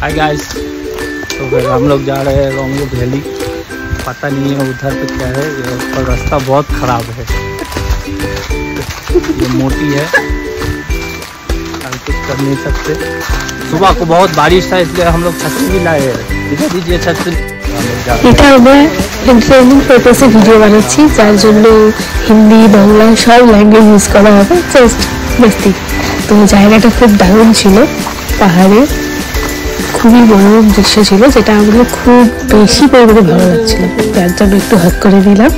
Hi guys, तो फिर हम लोग जा रहे हैं रोंगो वैली। पता नहीं है उधर पे क्या है, पर रास्ता बहुत खराब है। ये मोटी है, हम कुछ कर नहीं सकते। सुबह को बहुत बारिश था इसलिए हम लोग छतरी भी लाए हैं। दिखा दीजिए छतरी। এটা আমরা এন্টারটেইনমেন্ট পারপাসে ভিডিও বানাচ্ছি, যার জন্য হিন্দি বাংলা সব ল্যাঙ্গুয়েজ ইউজ করা হবে, জাস্ট মস্তি। তো জায়গাটা খুব দারুণ ছিল, পাহাড়ে খুবই মনোরম দৃশ্য ছিল, যেটা আমাদের খুব বেশি পরিমাণে ভালো লাগছিল। তার জন্য একটু হাত করে নিলাম,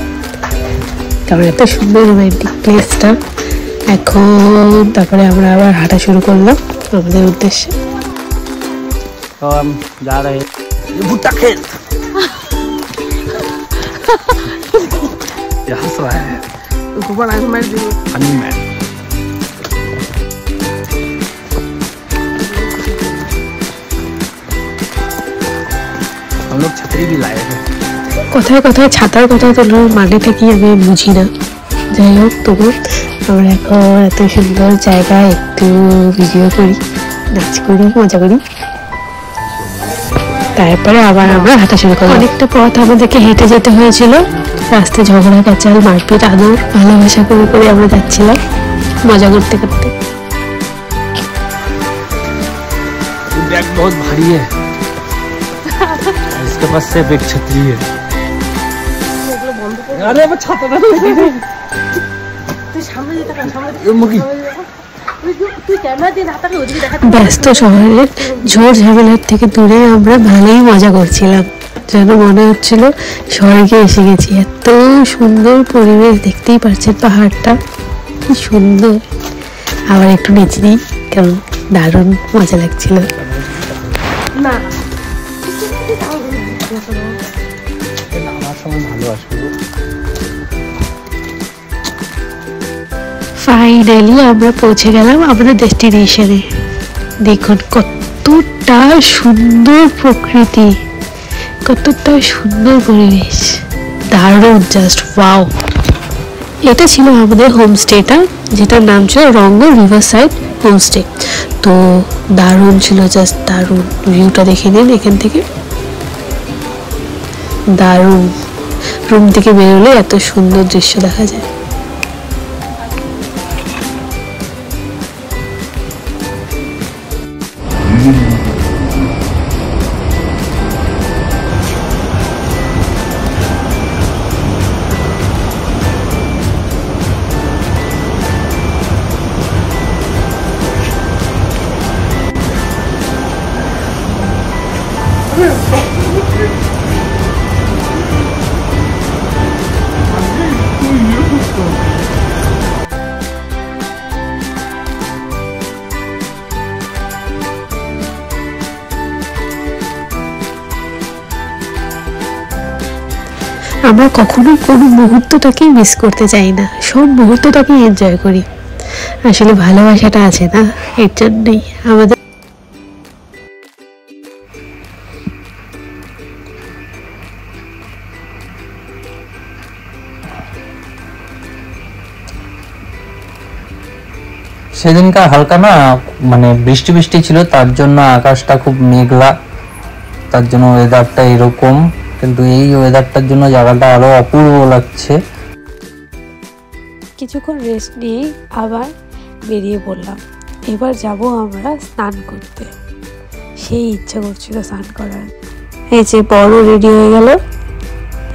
কারণ এত সুন্দর রোমান্টিক প্লেসটা। এখন তারপরে আমরা আবার হাঁটা শুরু করলাম আমাদের উদ্দেশ্যে। तो हम जा रहे हैं भुट्टा खेत। हंस रहा है हनी मैन। हम लोग छतरी भी लाए हैं। কোথায় কোথায় ছাতার কথা তোলার মানেটা কি আমি বুঝি না। যাই হোক, তবু আমরা এখন এত সুন্দর জায়গায় একটু ভিডিও করি, নাচ করি, মজা করি, তারপরে আবার আমরা হাঁটা শুরু করি। অনেকটা পথ আমাদেরকে হেঁটে যেতে হয়েছিল, রাস্তায় ঝগড়া কাচাল মারপিট আদর ভালোবাসা করে করে আমরা যাচ্ছিলাম মজা করতে করতে। बैग बहुत भारी है, इसके पास सिर्फ एक छतरी है। अरे वो छाता ना ব্যস্ত শহরের ঝড় ঝামেলার থেকে দূরে আমরা ভালোই মজা করছিলাম, যেন মনে হচ্ছিল স্বর্গে এসে গেছি। এত সুন্দর পরিবেশ, দেখতেই পাচ্ছেন পাহাড়টা কি সুন্দর। আবার একটু নেচে দিই, কারণ দারুণ মজা লাগছিল। ফাইনালি আমরা পৌঁছে গেলাম আমাদের ডেস্টিনেশনে। দেখুন কতটা সুন্দর প্রকৃতি, কতটা সুন্দর পরিবেশ, দারুণ, জাস্ট ওয়াও। এটা ছিল আমাদের হোমস্টেটা, যেটার নাম ছিল রঙ্গো রিভার সাইড হোমস্টে। তো দারুণ ছিল, জাস্ট দারুণ। ভিউটা দেখে নিন এখান থেকে, দারুণ। রুম থেকে বেরোলে এত সুন্দর দৃশ্য দেখা যায়। আমরা কখনোই কোনো মুহূর্তটাকে মিস করতে চাই না, সব মুহূর্তটাকে এনজয় করি। আসলে ভালোবাসাটা আছে না, এর জন্যই আমাদের। সেদিনকার হালকা না মানে বৃষ্টি বৃষ্টি ছিল, তার জন্য আকাশটা খুব মেঘলা, তার জন্য ওয়েদারটা এরকম। কিন্তু এই ওয়েদারটার জন্য জায়গাটা আরো অপূর্ব লাগছে। কিছুক্ষণ রেস্ট নিয়ে আবার বেরিয়ে পড়লাম। এবার যাব আমরা স্নান করতে, সেই ইচ্ছা করছিল স্নান করার। এই যে বড় রেডি হয়ে গেল।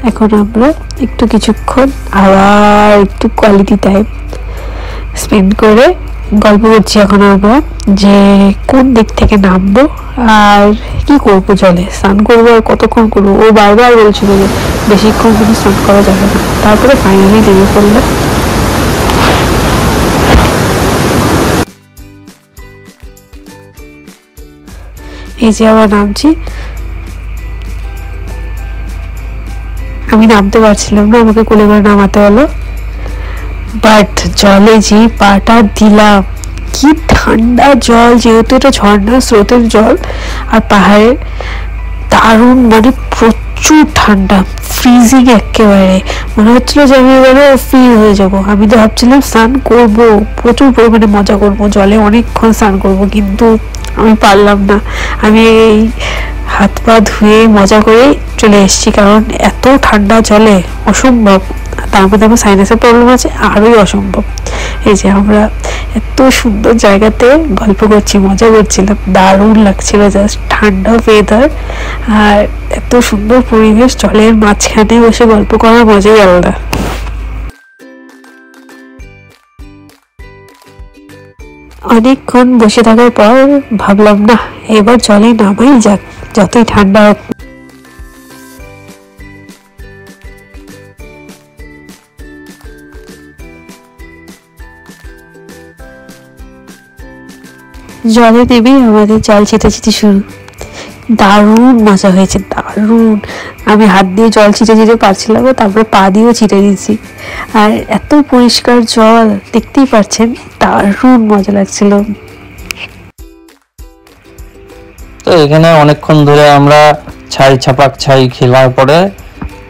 এখন আমরা একটু কিছুক্ষণ আবার একটু কোয়ালিটি টাইম স্পেন্ড করে গল্প করছি এখন আমরা, যে কোন দিক থেকে নামবো আর কি করবো, জলে স্নান করবো আর কতক্ষণ করবো। ও বারবার বলছিল যে বেশিক্ষণ কিন্তু স্নান করা যাবে না। তারপরে ফাইনালি নেমে পড়লাম। এই যে আবার নামছি, আমি নামতে পারছিলাম না, আমাকে কোলে করে নামাতে হলো। বাট জলে যে পাটা দিলাম, কি ঠান্ডা জল, যেহেতু এটা ঝর্ণা স্রোতের জল আর পাহাড়ের, দারুণ, মানে প্রচুর ঠান্ডা, ফ্রিজিং একেবারে, মনে হচ্ছিল যে আমি এবারে ফ্রিজ হয়ে যাব। আমি তো ভাবছিলাম স্নান করব, প্রচুর পরিমাণে মজা করব, জলে অনেকক্ষণ স্নান করব, কিন্তু আমি পারলাম না। আমি এই হাত পা ধুয়ে মজা করে চলে এসেছি, কারণ এত ঠান্ডা জলে অসম্ভব। তার মধ্যে আমার সাইনাসের প্রবলেম আছে, আরোই অসম্ভব। এই যে আমরা এত সুন্দর জায়গাতে গল্প করছি, মজা করছিলাম, দারুণ লাগছিল, জাস্ট ঠান্ডা ওয়েদার আর এত সুন্দর পরিবেশ, জলের মাঝখানে বসে গল্প করার মজাই আলাদা। অনেকক্ষণ বসে থাকার পর ভাবলাম না, এবার জলে নামাই যাক, যতই ঠান্ডা হোক। জলে নেমেই আমাদের জল ছিটাছিটি শুরু। দারুণ মজা হয়েছে, দারুণ। আমি হাত দিয়ে জল ছিটে ছিটে পারছিলাম, তারপরে পা দিয়েও ছিটে দিয়েছি। আর এত পরিষ্কার জল, দেখতেই পাচ্ছেন, দারুণ মজা লাগছিল। তো এখানে অনেকক্ষণ ধরে আমরা ছাই ছাপাক ছাই খেলার পরে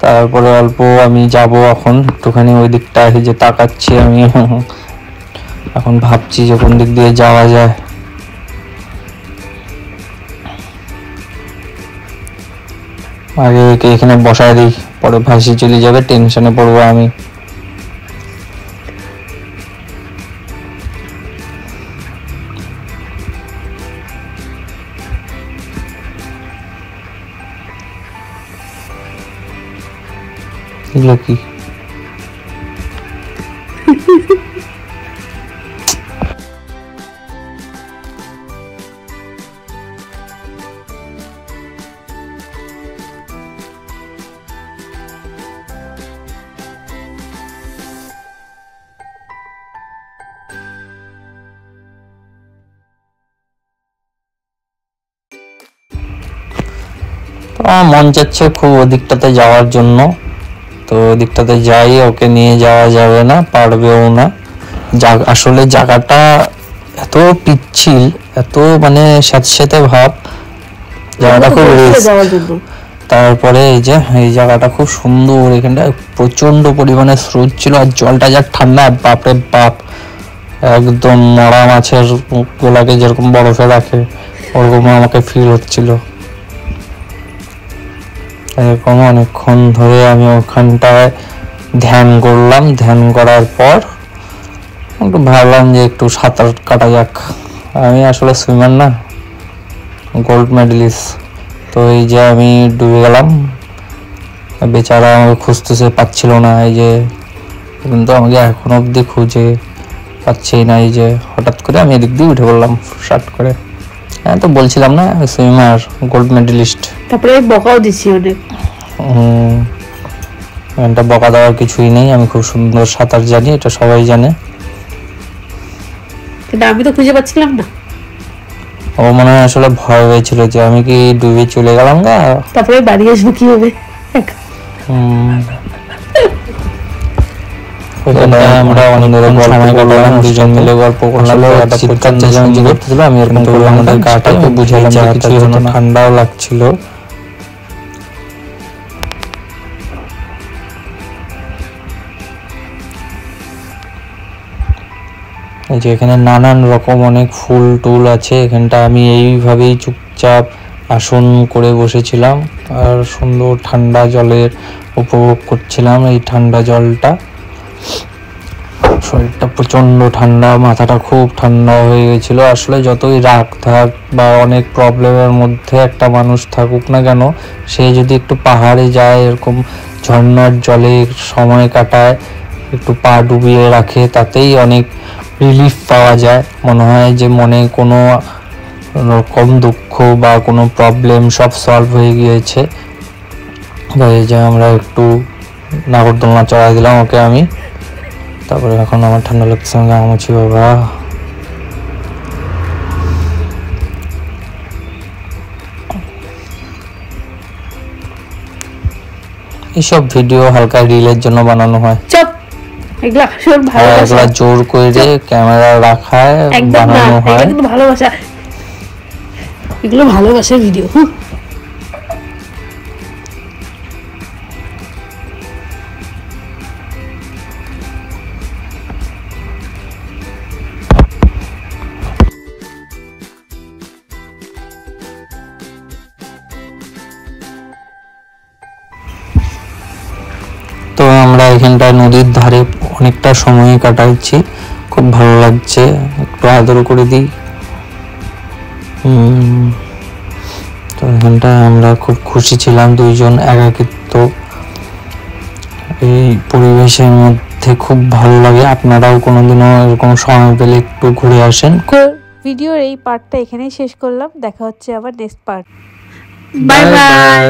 তারপরে অল্প আমি যাব এখন একটুখানি ওই দিকটা, এই যে তাকাচ্ছি আমি এখন ভাবছি যে কোন দিক দিয়ে যাওয়া যায়। আগে একে এখানে বসায় দিই, পরে ভাসি চলে যাবে, টেনশনে পড়বো আমি। এগুলো কি? আমার মন চাচ্ছে খুব ওদিকটাতে যাওয়ার জন্য, তো ওদিকটাতে যাই, ওকে নিয়ে যাওয়া যাবে না, পারবেও না। আসলে জায়গাটা এত পিচ্ছিল, এত মানে স্যাঁতস্যাঁতে ভাব, জায়গাটা খুব তারপরে এই যে এই জায়গাটা খুব সুন্দর, এখানটা প্রচন্ড পরিমাণে স্রোত ছিল, আর জলটা যা ঠান্ডা, বাপরে বাপ, একদম মরা মাছের গোলাকে যেরকম বরফে রাখে ওরকম আমাকে ফিল হচ্ছিল। এরকম অনেকক্ষণ ধরে আমি ওখানটায় ধ্যান করলাম, ধ্যান করার পর একটু ভাবলাম যে একটু সাঁতার কাটা যাক। আমি আসলে সুইমার না, গোল্ড মেডেলিস্ট, তো এই যে আমি ডুবে গেলাম, বেচারা আমাকে খুঁজতেছে, পাচ্ছিল না। এই যে কিন্তু আমাকে এখন অব্দি খুঁজে পাচ্ছেই না। এই যে হঠাৎ করে আমি এদিক দিয়ে উঠে পড়লাম শার্ট করে। হ্যাঁ, তো বলছিলাম না সুইমার, গোল্ড মেডেলিস্ট। তারপরে বকাও দিচ্ছি অনেক। এটা বকা দেওয়ার কিছুই নেই, আমি খুব সুন্দর সাঁতার জানি, এটা সবাই জানে। কিন্তু আমি তো খুঁজে পাচ্ছিলাম না। ও মনে হয় আসলে ভয় হয়েছিল যে আমি কি ডুবে চলে গেলাম গা, তারপরে বাড়ি আসবো কি হবে। আমরা অনেক সময় কাটালাম, দুজন মিলে গল্প করলাম, আমি এরকম করলাম, আমাদের গাটাকে বুঝালাম যে কিছুই হতো না, ঠান্ডাও লাগছিল। এই যে এখানে নানান রকম অনেক ফুল টুল আছে, এখানটা আমি এইভাবেই চুপচাপ আসন করে বসেছিলাম আর সুন্দর ঠান্ডা জলের উপভোগ করছিলাম। এই ঠান্ডা জলটা, শরীরটা প্রচন্ড ঠান্ডা, মাথাটা খুব ঠান্ডা হয়ে গেছিল। আসলে যতই রাগ থাক বা অনেক প্রবলেমের মধ্যে একটা মানুষ থাকুক না কেন, সে যদি একটু পাহাড়ে যায়, এরকম ঝর্ণার জলে সময় কাটায়, একটু পা ডুবিয়ে রাখে, তাতেই অনেক রিলিফ পাওয়া যায়। মনে হয় যে মনে কোনো রকম দুঃখ বা কোনো প্রবলেম সব সলভ হয়ে গিয়েছে। এই যে আমরা একটু নাগরদোলনা চড়াই দিলাম ওকে আমি, তারপরে এখন আমার ঠান্ডা লাগছে, আমি ঘামাচ্ছি বাবা। এইসব ভিডিও হালকা রিলের জন্য বানানো হয়। এগুলা জোর করে ক্যামেরা রাখায় বানানো হয়, কিন্তু ভালোবাসা, এগুলো ভালোবাসার ভিডিও। আমরা এখানটায় নদীর ধারে অনেকটা সময় কাটাচ্ছি, খুব ভালো লাগছে। একটু আদর করে দিই। তো এখানটায় আমরা খুব খুশি ছিলাম দুইজন। একাকিত্ব এই পরিবেশের মধ্যে খুব ভালো লাগে। আপনারাও কোনোদিনও এরকম সময় পেলে একটু ঘুরে আসেন। ভিডিওর এই পার্টটা এখানেই শেষ করলাম, দেখা হচ্ছে আবার নেক্সট পার্ট। Bye bye.